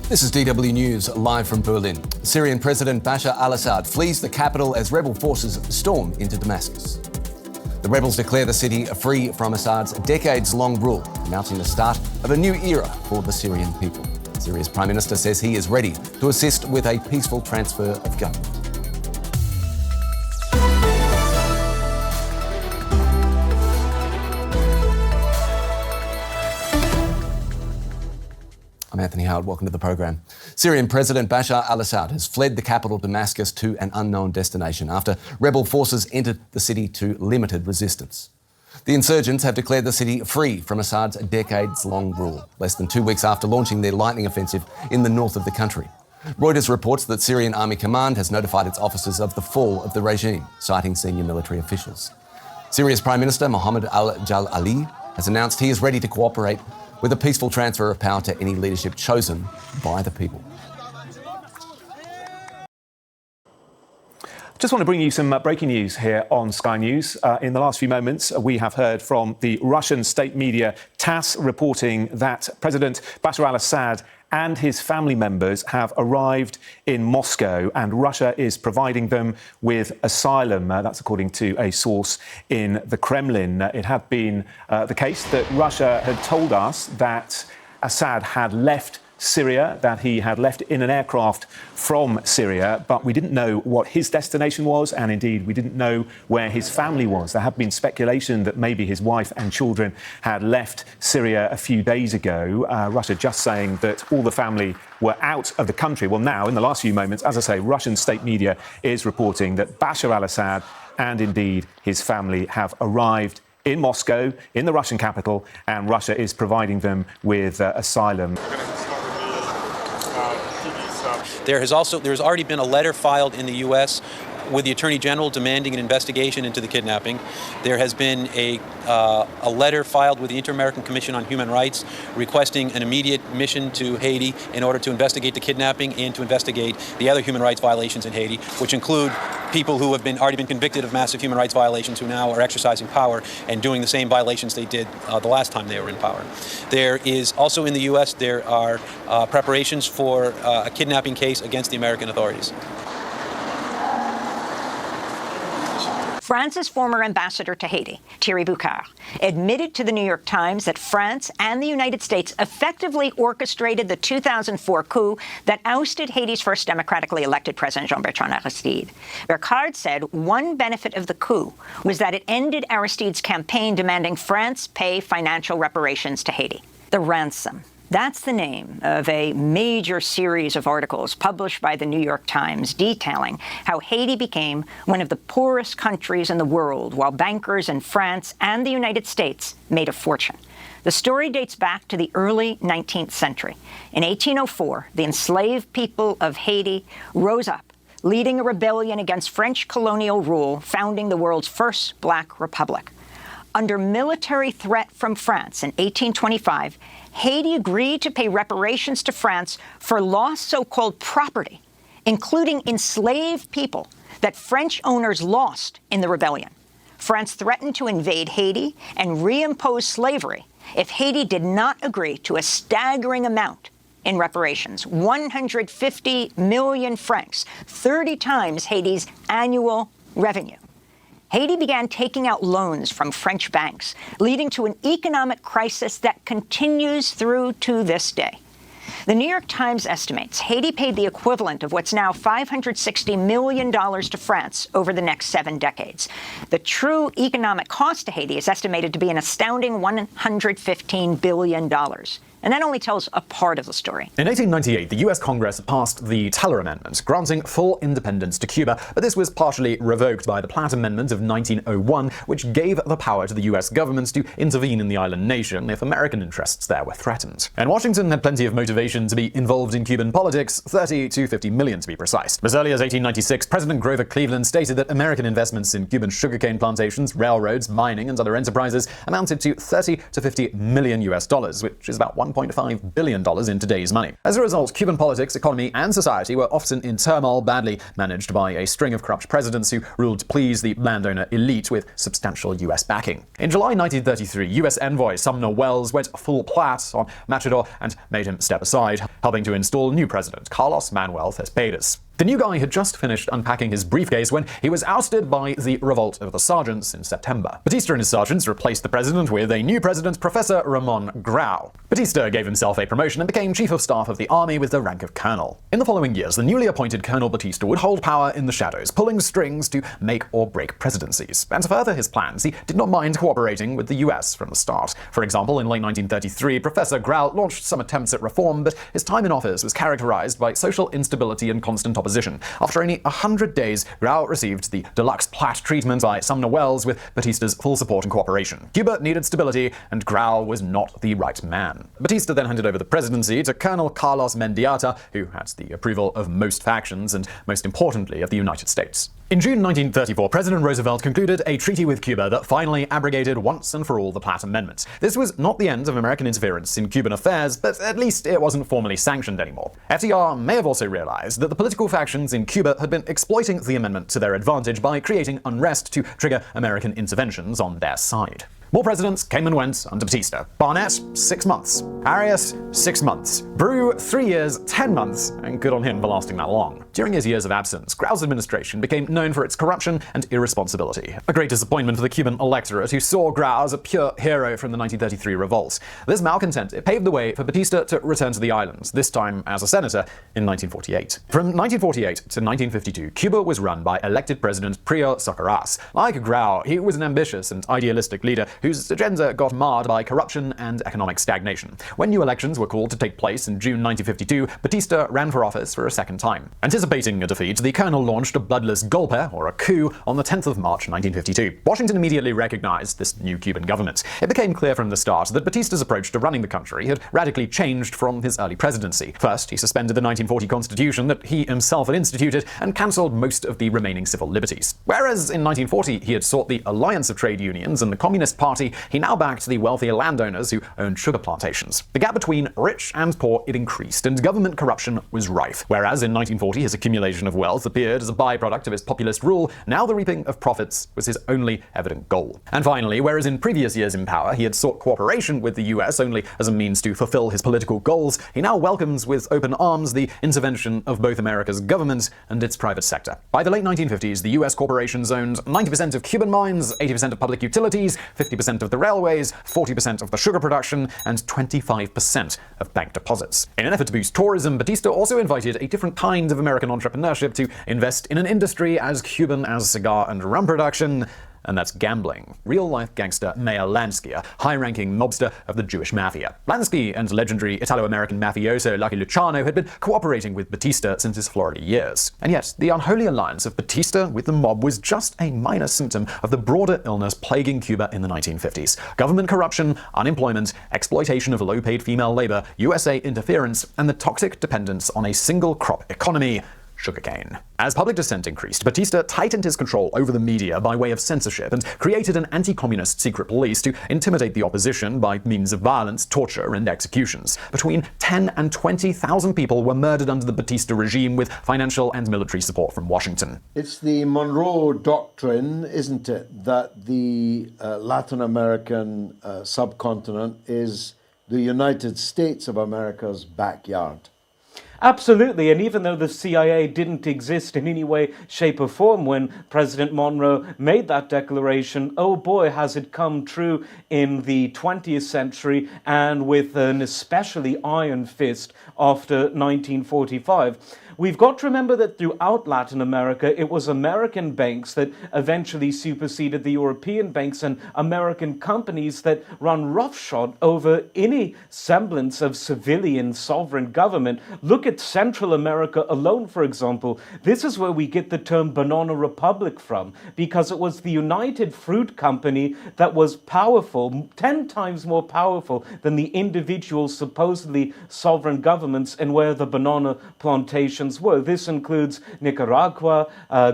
This is DW News, live from Berlin. Syrian President Bashar al-Assad flees the capital as rebel forces storm into Damascus. The rebels declare the city free from Assad's decades-long rule, announcing the start of a new era for the Syrian people. Syria's Prime Minister says he is ready to assist with a peaceful transfer of government. I'm Anthony Howard. Welcome to the program. Syrian President Bashar al-Assad has fled the capital Damascus to an unknown destination after rebel forces entered the city to limited resistance. The insurgents have declared the city free from Assad's decades-long rule, less than 2 weeks after launching their lightning offensive in the north of the country. Reuters reports that Syrian Army Command has notified its officers of the fall of the regime, citing senior military officials. Syria's Prime Minister Mohammed al-Jalali has announced he is ready to cooperate with a peaceful transfer of power to any leadership chosen by the people. Just want to bring you some breaking news here on Sky News. In the last few moments, we have heard from the Russian state media TASS reporting that President Bashar al-Assad and his family members have arrived in Moscow, and Russia is providing them with asylum. That's according to a source in the Kremlin. It had been the case that Russia had told us that Assad had left Syria, that he had left in an aircraft from Syria, but we didn't know what his destination was, and indeed we didn't know where his family was. There had been speculation that maybe his wife and children had left Syria a few days ago. Russia just saying that all the family were out of the country. Well, now, in the last few moments, as I say, Russian state media is reporting that Bashar al-Assad and indeed his family have arrived in Moscow, in the Russian capital, and Russia is providing them with asylum. There's already been a letter filed in the U.S. with the Attorney General demanding an investigation into the kidnapping. There has been a letter filed with the Inter-American Commission on Human Rights requesting an immediate mission to Haiti in order to investigate the kidnapping and to investigate the other human rights violations in Haiti, which include people who have already been convicted of massive human rights violations who now are exercising power and doing the same violations they did the last time they were in power. There is also in the U.S. there are preparations for a kidnapping case against the American authorities. France's former ambassador to Haiti, Thierry Boucard, admitted to the New York Times that France and the United States effectively orchestrated the 2004 coup that ousted Haiti's first democratically elected president, Jean-Bertrand Aristide. Boucard said one benefit of the coup was that it ended Aristide's campaign demanding France pay financial reparations to Haiti. The Ransom. That's the name of a major series of articles published by the New York Times detailing how Haiti became one of the poorest countries in the world, while bankers in France and the United States made a fortune. The story dates back to the early 19th century. In 1804, the enslaved people of Haiti rose up, leading a rebellion against French colonial rule, founding the world's first black republic. Under military threat from France in 1825, Haiti agreed to pay reparations to France for lost so-called property, including enslaved people that French owners lost in the rebellion. France threatened to invade Haiti and reimpose slavery if Haiti did not agree to a staggering amount in reparations, 150 million francs, 30 times Haiti's annual revenue. Haiti began taking out loans from French banks, leading to an economic crisis that continues through to this day. The New York Times estimates Haiti paid the equivalent of what's now $560 million to France over the next 7 decades. The true economic cost to Haiti is estimated to be an astounding $115 billion. And that only tells a part of the story. In 1898, the US Congress passed the Teller Amendment, granting full independence to Cuba, but this was partially revoked by the Platt Amendment of 1901, which gave the power to the US government to intervene in the island nation if American interests there were threatened. And Washington had plenty of motivation to be involved in Cuban politics, 30 to 50 million to be precise. As early as 1896, President Grover Cleveland stated that American investments in Cuban sugarcane plantations, railroads, mining, and other enterprises amounted to 30 to 50 million US dollars, which is about $1.5 billion in today's money. As a result, Cuban politics, economy, and society were often in turmoil, badly managed by a string of corrupt presidents who ruled to please the landowner elite with substantial US backing. In July 1933, US envoy Sumner Welles went full plat on Machador and made him step aside, helping to install new president Carlos Manuel Cespedes. The new guy had just finished unpacking his briefcase when he was ousted by the revolt of the sergeants in September. Batista and his sergeants replaced the president with a new president, Professor Ramon Grau. Batista gave himself a promotion and became chief of staff of the army with the rank of colonel. In the following years, the newly appointed Colonel Batista would hold power in the shadows, pulling strings to make or break presidencies. And to further his plans, he did not mind cooperating with the US from the start. For example, in late 1933, Professor Grau launched some attempts at reform, but his time in office was characterized by social instability and constant opposition. After only 100 days, Grau received the deluxe plat treatment by Sumner Welles with Batista's full support and cooperation. Cuba needed stability, and Grau was not the right man. Batista then handed over the presidency to Colonel Carlos Mendieta, who had the approval of most factions and, most importantly, of the United States. In June 1934, President Roosevelt concluded a treaty with Cuba that finally abrogated once and for all the Platt Amendment. This was not the end of American interference in Cuban affairs, but at least it wasn't formally sanctioned anymore. FDR may have also realized that the political factions in Cuba had been exploiting the amendment to their advantage by creating unrest to trigger American interventions on their side. More presidents came and went under Batista. Barnett, 6 months. Arias, 6 months. Brew, 3 years, 10 months, and good on him for lasting that long. During his years of absence, Grau's administration became known for its corruption and irresponsibility. A great disappointment for the Cuban electorate, who saw Grau as a pure hero from the 1933 revolt. This malcontent paved the way for Batista to return to the islands, this time as a senator in 1948. From 1948 to 1952, Cuba was run by elected President Prio Socarrás. Like Grau, he was an ambitious and idealistic leader whose agenda got marred by corruption and economic stagnation. When new elections were called to take place in June 1952, Batista ran for office for a second time. Anticipating a defeat, the colonel launched a bloodless golpe, or a coup, on the 10th of March 1952. Washington immediately recognized this new Cuban government. It became clear from the start that Batista's approach to running the country had radically changed from his early presidency. First, he suspended the 1940 constitution that he himself had instituted and cancelled most of the remaining civil liberties. Whereas in 1940 he had sought the alliance of trade unions and the Communist Party, he now backed the wealthy landowners who owned sugar plantations. The gap between rich and poor had increased, and government corruption was rife. Whereas in 1940 his accumulation of wealth appeared as a byproduct of his populist rule, now the reaping of profits was his only evident goal. And finally, whereas in previous years in power he had sought cooperation with the US only as a means to fulfill his political goals, he now welcomes with open arms the intervention of both America's government and its private sector. By the late 1950s, the US corporations owned 90% of Cuban mines, 80% of public utilities, 50% of the railways, 40% of the sugar production, and 25% of bank deposits. In an effort to boost tourism, Batista also invited a different kind of American entrepreneurship to invest in an industry as Cuban as cigar and rum production, and that's gambling. Real-life gangster Meyer Lansky, a high-ranking mobster of the Jewish mafia. Lansky and legendary Italo-American mafioso Lucky Luciano had been cooperating with Batista since his Florida years. And yet, the unholy alliance of Batista with the mob was just a minor symptom of the broader illness plaguing Cuba in the 1950s. Government corruption, unemployment, exploitation of low-paid female labor, USA interference, and the toxic dependence on a single-crop economy: sugarcane. As public dissent increased, Batista tightened his control over the media by way of censorship and created an anti-communist secret police to intimidate the opposition by means of violence, torture, and executions. Between 10 and 20,000 people were murdered under the Batista regime with financial and military support from Washington. It's the Monroe Doctrine, isn't it, that the Latin American subcontinent is the United States of America's backyard. Absolutely, and even though the CIA didn't exist in any way, shape or form when President Monroe made that declaration, oh boy, has it come true in the 20th century, and with an especially iron fist after 1945. We've got to remember that throughout Latin America, it was American banks that eventually superseded the European banks, and American companies that run roughshod over any semblance of civilian sovereign government. Look at Central America alone, for example. This is where we get the term Banana Republic from, because it was the United Fruit Company that was powerful, 10 times more powerful than the individual supposedly sovereign governments, and where the banana plantations nations were. This includes Nicaragua,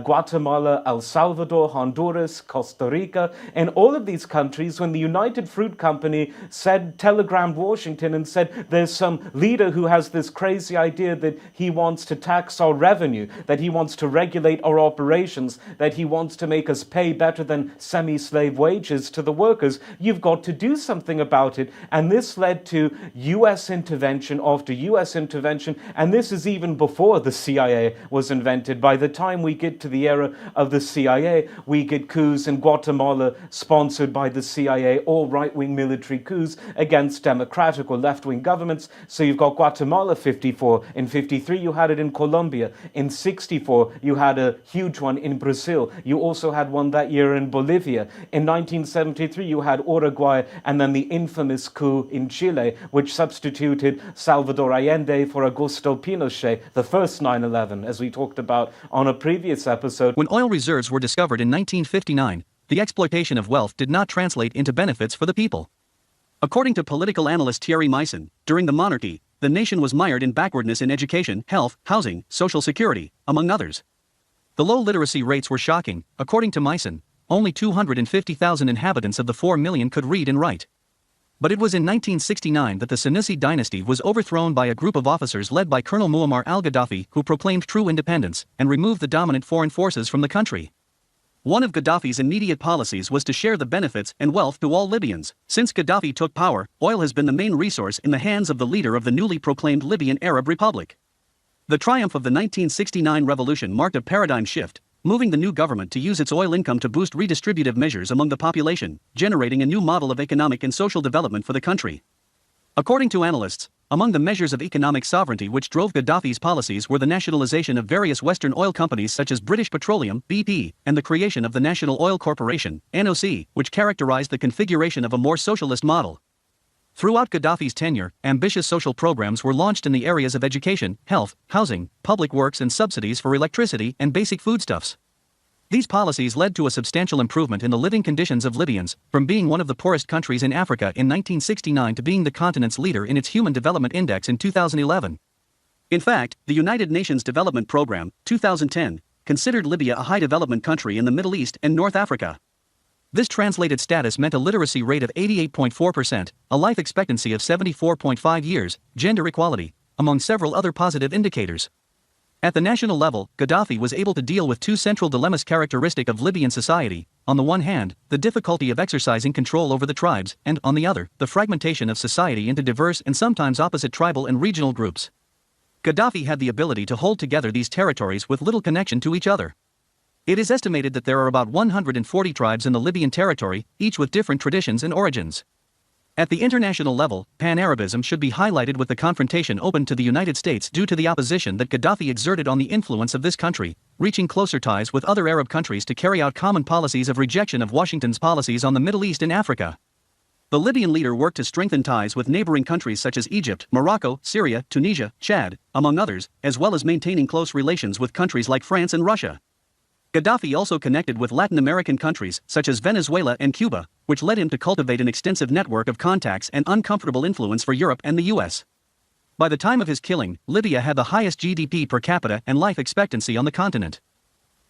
Guatemala, El Salvador, Honduras, Costa Rica. In all of these countries, when the United Fruit Company telegrammed Washington and said, there's some leader who has this crazy idea that he wants to tax our revenue, that he wants to regulate our operations, that he wants to make us pay better than semi-slave wages to the workers, you've got to do something about it. And this led to U.S. intervention after U.S. intervention, and this is even before the CIA was invented. By the time we get to the era of the CIA, we get coups in Guatemala sponsored by the CIA, all right-wing military coups against democratic or left-wing governments. So you've got Guatemala 54. In 53, you had it in Colombia. In 64, you had a huge one in Brazil. You also had one that year in Bolivia. In 1973, you had Uruguay, and then the infamous coup in Chile, which substituted Salvador Allende for Augusto Pinochet, the first 9/11, as we talked about on a previous episode. When oil reserves were discovered in 1959, the exploitation of wealth did not translate into benefits for the people. According to political analyst Thierry Meisen, during the monarchy, the nation was mired in backwardness in education, health, housing, social security, among others. The low literacy rates were shocking. According to Meisen, only 250,000 inhabitants of the 4 million could read and write. But it was in 1969 that the Senussi dynasty was overthrown by a group of officers led by Colonel Muammar al-Gaddafi, who proclaimed true independence and removed the dominant foreign forces from the country. One of Gaddafi's immediate policies was to share the benefits and wealth to all Libyans. Since Gaddafi took power, oil has been the main resource in the hands of the leader of the newly proclaimed Libyan Arab Republic. The triumph of the 1969 revolution marked a paradigm shift, moving the new government to use its oil income to boost redistributive measures among the population, generating a new model of economic and social development for the country. According to analysts, among the measures of economic sovereignty which drove Gaddafi's policies were the nationalization of various Western oil companies such as British Petroleum, BP, and the creation of the National Oil Corporation, NOC, which characterized the configuration of a more socialist model. Throughout Gaddafi's tenure, ambitious social programs were launched in the areas of education, health, housing, public works and subsidies for electricity and basic foodstuffs. These policies led to a substantial improvement in the living conditions of Libyans, from being one of the poorest countries in Africa in 1969 to being the continent's leader in its Human Development Index in 2011. In fact, the United Nations Development Programme, 2010, considered Libya a high development country in the Middle East and North Africa. This translated status meant a literacy rate of 88.4%, a life expectancy of 74.5 years, gender equality, among several other positive indicators. At the national level, Gaddafi was able to deal with two central dilemmas characteristic of Libyan society: on the one hand, the difficulty of exercising control over the tribes, and, on the other, the fragmentation of society into diverse and sometimes opposite tribal and regional groups. Gaddafi had the ability to hold together these territories with little connection to each other. It is estimated that there are about 140 tribes in the Libyan territory, each with different traditions and origins. At the international level, pan-Arabism should be highlighted with the confrontation opened to the United States due to the opposition that Gaddafi exerted on the influence of this country, reaching closer ties with other Arab countries to carry out common policies of rejection of Washington's policies on the Middle East and Africa. The Libyan leader worked to strengthen ties with neighboring countries such as Egypt, Morocco, Syria, Tunisia, Chad, among others, as well as maintaining close relations with countries like France and Russia. Gaddafi also connected with Latin American countries, such as Venezuela and Cuba, which led him to cultivate an extensive network of contacts and uncomfortable influence for Europe and the US. By the time of his killing, Libya had the highest GDP per capita and life expectancy on the continent.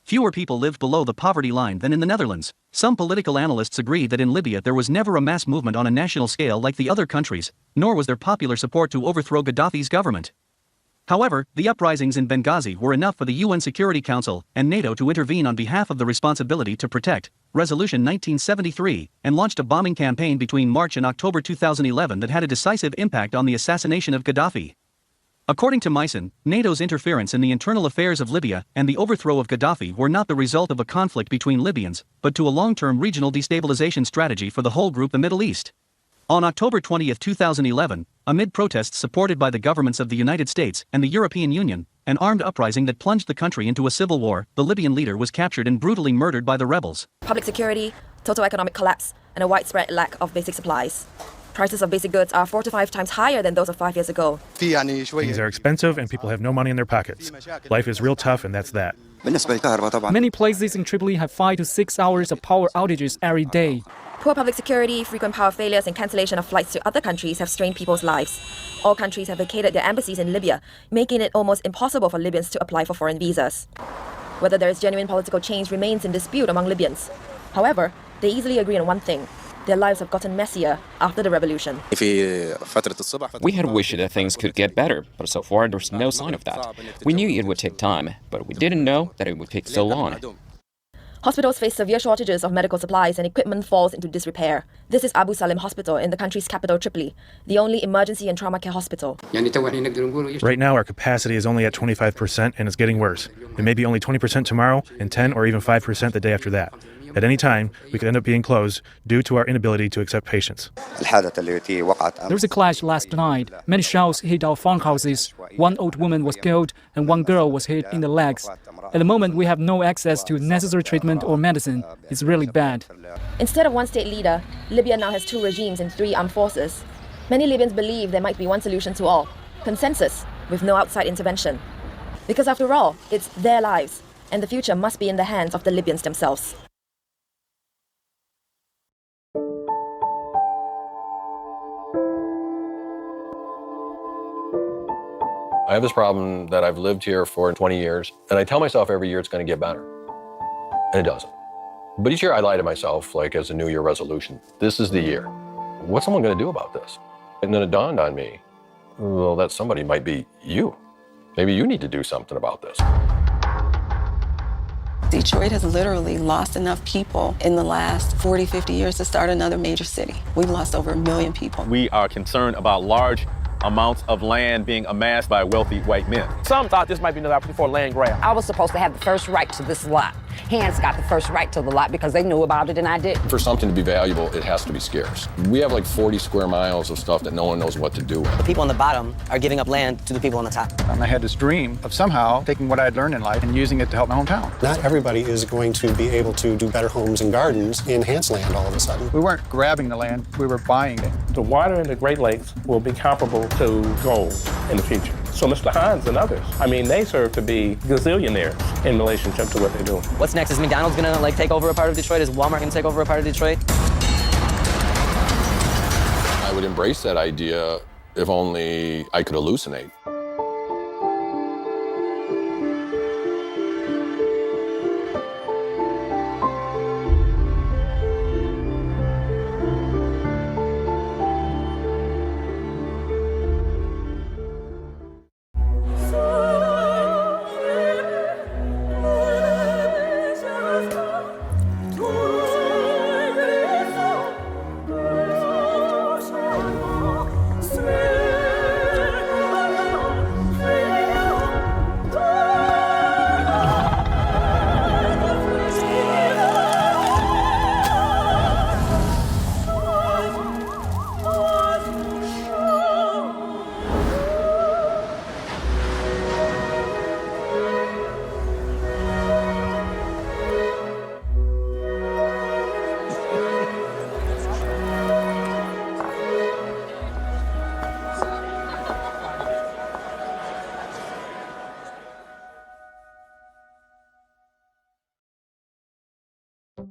Fewer people lived below the poverty line than in the Netherlands. Some political analysts agree that in Libya there was never a mass movement on a national scale like the other countries, nor was there popular support to overthrow Gaddafi's government. However, the uprisings in Benghazi were enough for the UN Security Council and NATO to intervene on behalf of the responsibility to protect, Resolution 1973, and launched a bombing campaign between March and October 2011 that had a decisive impact on the assassination of Gaddafi. According to Meisen, NATO's interference in the internal affairs of Libya and the overthrow of Gaddafi were not the result of a conflict between Libyans, but to a long-term regional destabilization strategy for the whole group, the Middle East. On October 20, 2011, amid protests supported by the governments of the United States and the European Union, an armed uprising that plunged the country into a civil war, the Libyan leader was captured and brutally murdered by the rebels. Public security, total economic collapse, and a widespread lack of basic supplies. Prices of basic goods are 4 to 5 times higher than those of 5 years ago. Things are expensive and people have no money in their pockets. Life is real tough, and that's that. Many places in Tripoli have 5 to 6 hours of power outages every day. Poor public security, frequent power failures, and cancellation of flights to other countries have strained people's lives. All countries have vacated their embassies in Libya, making it almost impossible for Libyans to apply for foreign visas. Whether there is genuine political change remains in dispute among Libyans. However, they easily agree on one thing. Their lives have gotten messier after the revolution. We had wished that things could get better, but so far there's no sign of that. We knew it would take time, but we didn't know that it would take so long. Hospitals face severe shortages of medical supplies and equipment falls into disrepair. This is Abu Salim Hospital in the country's capital, Tripoli, the only emergency and trauma care hospital. Right now, our capacity is only at 25% and it's getting worse. It may be only 20% tomorrow and 10 or even 5% the day after that. At any time, we could end up being closed due to our inability to accept patients. There was a clash last night. Many shells hit our farmhouses. One old woman was killed and one girl was hit in the legs. At the moment, we have no access to necessary treatment or medicine. It's really bad. Instead of one state leader, Libya now has two regimes and three armed forces. Many Libyans believe there might be one solution to all: consensus with no outside intervention. Because after all, it's their lives, and the future must be in the hands of the Libyans themselves. I have this problem that I've lived here for 20 years, and I tell myself every year it's going to get better, and it doesn't. But each year I lie to myself, like as a New Year resolution. This is the year. What's someone going to do about this? And then it dawned on me, well, that somebody might be you. Maybe you need to do something about this. Detroit has literally lost enough people in the last 40, 50 years to start another major city. We've lost over 1 million people. We are concerned about large amounts of land being amassed by wealthy white men. Some thought this might be another opportunity for a land grab. I was supposed to have the first right to this lot. Hands got the first right to the lot because they knew about it and I didn't. For something to be valuable, it has to be scarce. We have like 40 square miles of stuff that no one knows what to do with. The people on the bottom are giving up land to the people on the top. And I had this dream of somehow taking what I had learned in life and using it to help my hometown. Not everybody is going to be able to do better homes and gardens in Hans land all of a sudden. We weren't grabbing the land, we were buying it. The water in the Great Lakes will be comparable to gold in the future. So Mr. Hines and others, I mean, they serve to be gazillionaires in relationship to what they're doing. What's next? Is McDonald's gonna take over a part of Detroit? Is Walmart gonna take over a part of Detroit? I would embrace that idea if only I could hallucinate.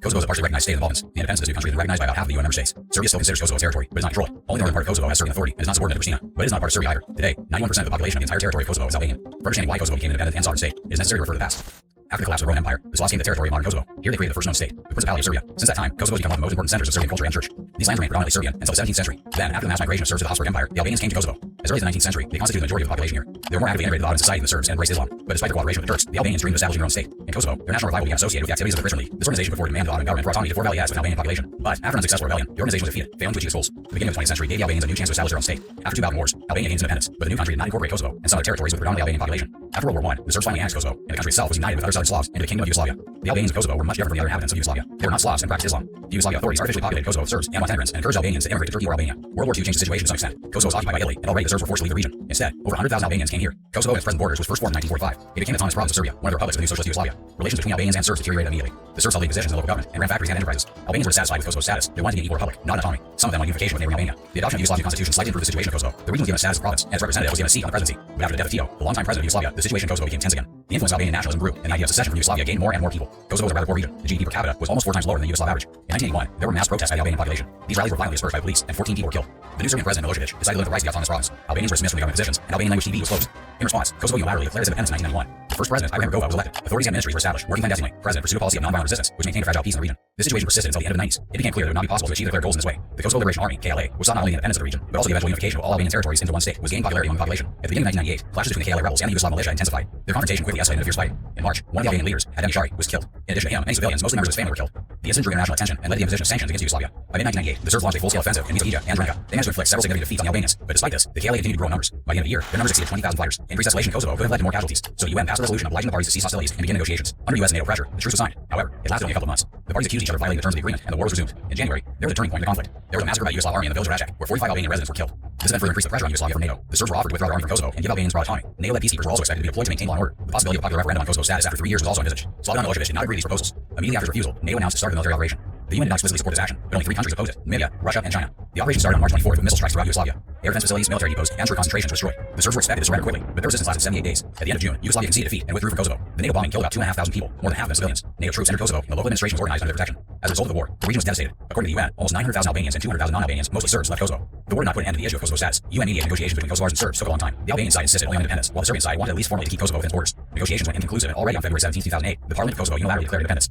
Kosovo is a partially recognized state in the Balkans. The independence of this new country has been recognized by about half of the UN member states. Serbia still considers Kosovo a territory, but is not controlled. Only the northern part of Kosovo has Serbian authority and is not subordinate to Pristina, but it is not part of Serbia either. Today, 91% of the population of the entire territory of Kosovo is Albanian. For understanding why Kosovo became an independent and sovereign state, it is necessary to refer to the past. After the collapse of the Roman Empire, the Slavs came to the territory of modern Kosovo. Here they created the first known state, the Principality of Serbia. Since that time, Kosovo has become one of the most important centers of Serbian culture and church. These lands remained predominantly Serbian until the 17th century. Then, after the mass migration of Serbs to the Habsburg Empire, the Albanians came to Kosovo. As early as the 19th century, they constituted the majority of the population here. They were more actively integrated with Ottoman society than the Serbs and embraced Islam. But despite their cooperation with the Turks, the Albanians dreamed of establishing their own state. In Kosovo, their national revival began associated with the activities of the Christian League. This organization put forward a demand to the Ottoman government for autonomy to 4 valley with an Albanian population. But after an unsuccessful rebellion, the organization was defeated, failing to achieve its goals. The beginning of the 20th century gave the Albanians a new chance to establish their own state. After 2 Balkan wars, Albania gained independence, but the new country did not incorporate Kosovo and some other territories with a predominantly Albanian population. After World War I, the Serbs finally annexed Kosovo, and the country itself was united with other southern Slavs into the Kingdom of Yugoslavia. The Albanians of Kosovo were much different from the other inhabitants of Yugoslavia. They were not Slavs and practiced Islam. The Yugoslavia authorities artificially populated Kosovo with Serbs and Montenegrins and encouraged Albanians to immigrate to Turkey or Albania. World War II changed the situation to some extent. Kosovo was occupied by Italy, and already the Serbs were forced to leave the region. Instead, over 100,000 Albanians came here. Kosovo and its present borders was first formed in 1945. It became the autonomous province of Serbia, one of the republics of the new socialist Yugoslavia. Relations between Albanians and Serbs deteriorated immediately. The Serbs held leading positions in the local government and ran factories and enterprises. Albanians were dissatisfied with Kosovo's status. They wanted to be an equal republic, not an autonomy. Some of them wanted unification with neighboring Albania. The adoption of the Yugoslavian constitution slightly improved the situation of Kosovo. The region was given a status of province, and its representative was given a seat on the presidency. But after the death of Tito, the longtime president of Yugoslavia, the situation in Kosovo became tense again. The The influence of Albanian nationalism grew, and the idea of secession from Yugoslavia gained more and more people. Kosovo was a rather poor region. The GDP per capita was almost 4 times lower than the Yugoslav average. In 1981, there were mass protests by the Albanian population. These rallies were violently dispersed by police, and 14 people were killed. The new Serbian president Milosevic decided to limit the rights of the autonomous province. Albanians were dismissed from the government positions, and Albanian language TV was closed. In response, Kosovo unilaterally declared its independence in 1991. The first president, Ivan Rugova, was elected. Authorities and ministries were established. Working clandestinely, the president pursued a policy of nonviolent resistance, which maintained a fragile peace in the region. This situation persisted until the end of the 90s. It became clear that it would not be possible to achieve declared goals in this way. The Kosovo Liberation Army, KLA, which sought not only the independence of the region, but also the eventual unification of all Albanian territories into one state, was gaining popularity among the population. At the beginning of 1998, clashes between the KLA rebels and the Yugoslav militia intensified. Their confrontation quickly escalated into fierce fighting. In March, one of the Albanian leaders, Adem Ishari, was killed. In addition to him, many civilians, mostly members of his family, were killed. The incident drew international attention and led to the imposition of sanctions against Yugoslavia. By mid-1998, the Serbs launched a full-scale offensive in Mitrovica and Drenka. They managed to inflict several significant defeats on the Albanians, but despite this, the KLA continued to grow in numbers. By the end of the year, their numbers exceeded 20,000 fighters. Increased escalation in Kosovo could have led to more casualties, so the UN passed a resolution obliging the parties to cease hostilities and begin negotiations. Under US and NATO pressure, the truce was signed. However, it lasted only a couple of months. The parties accused each other of violating the terms of the agreement, and the war was resumed. In January, there was a turning point in the conflict. There was a massacre by the Yugoslav army in the village of Račak, where 45 Albanian residents were killed. This event further increased the pressure on Yugoslavia from NATO. The Serbs were offered to withdraw their army from Kosovo and give Albanians broad autonomy. NATO-led peacekeepers were also expected to be deployed to maintain law and order. The possibility of a popular referendum on Kosovo's status after 3 years was also envisaged. Slobodan Milosevic did not agree to these proposals. Immediately after his refusal, NATO announced the start of the military operation. The UN did not explicitly support this action, but only 3 countries opposed it: Namibia, Russia, and China. The operation started on March 24th with missile strikes throughout Yugoslavia. Air defense facilities, military depots, and troop concentrations were destroyed. The Serbs were expected to surrender quickly, but their resistance lasted 78 days. At the end of June, Yugoslavia conceded defeat and withdrew from Kosovo. The NATO bombing killed about 2,500 people, more than half of them civilians. NATO troops entered Kosovo, and the local administration was organized under their protection. As a result of the war, the region was devastated. According to the UN, almost 900,000 Albanians and 200,000 non-Albanians, mostly Serbs, left Kosovo. The war did not put an end to the issue of Kosovo's status. UN-mediated negotiations between Kosovars and Serbs took a long time. The Albanian side insisted only on independence, while the Serbian side wanted at least formally to keep Kosovo within its borders. Negotiations went inconclusive, and already on February 17, 2008, the Parliament of Kosovo unilaterally declared independence.